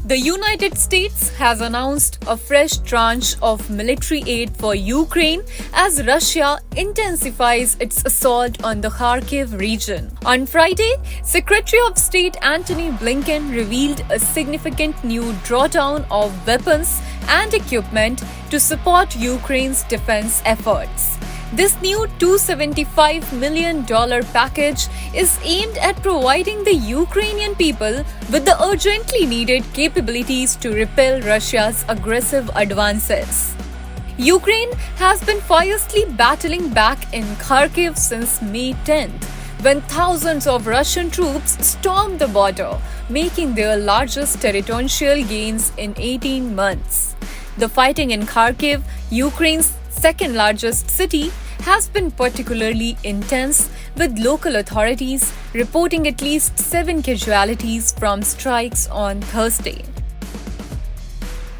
The United States has announced a fresh tranche of military aid for Ukraine as Russia intensifies its assault on the Kharkiv region. On Friday, Secretary of State Antony Blinken revealed a significant new drawdown of weapons and equipment to support Ukraine's defense efforts. This new $275 million package is aimed at providing the Ukrainian people with the urgently needed capabilities to repel Russia's aggressive advances. Ukraine has been fiercely battling back in Kharkiv since May 10th, when thousands of Russian troops stormed the border, making their largest territorial gains in 18 months. The fighting in Kharkiv, Ukraine's second largest city, has been particularly intense, with local authorities reporting at least 7 casualties from strikes on Thursday.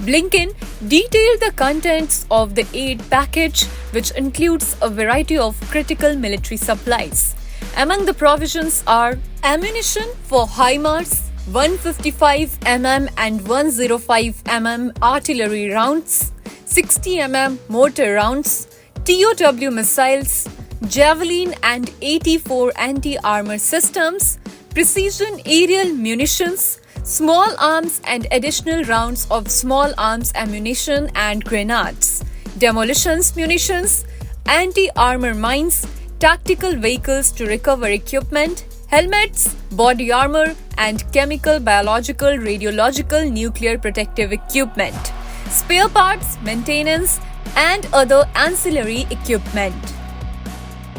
Blinken detailed the contents of the aid package, which includes a variety of critical military supplies. Among the provisions are ammunition for HIMARS, 155 mm and 105 mm artillery rounds, 60 mm mortar rounds, TOW missiles, Javelin and 84 anti-armor systems, precision aerial munitions, small arms and additional rounds of small arms ammunition and grenades, demolitions munitions, anti-armor mines, tactical vehicles to recover equipment, helmets, body armor, and chemical, biological, radiological, nuclear protective equipment, spare parts, maintenance, and other ancillary equipment.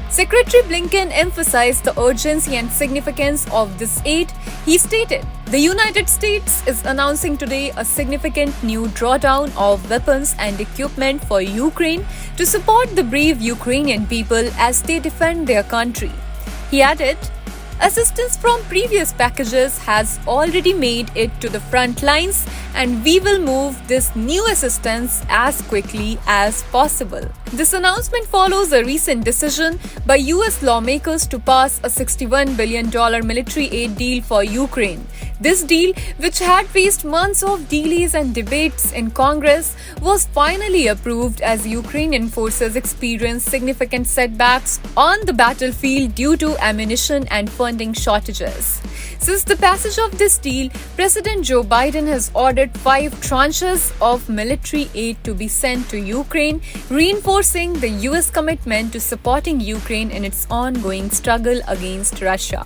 Secretary Blinken emphasized the urgency and significance of this aid. He stated, "The United States is announcing today a significant new drawdown of weapons and equipment for Ukraine to support the brave Ukrainian people as they defend their country." He added, "Assistance from previous packages has already made it to the front lines, and we will move this new assistance as quickly as possible." This announcement follows a recent decision by US lawmakers to pass a $61 billion military aid deal for Ukraine. This deal, which had faced months of delays and debates in Congress, was finally approved as Ukrainian forces experienced significant setbacks on the battlefield due to ammunition and funding shortages. Since the passage of this deal, President Joe Biden has ordered 5 tranches of military aid to be sent to Ukraine, reinforcing the US commitment to supporting Ukraine in its ongoing struggle against Russia.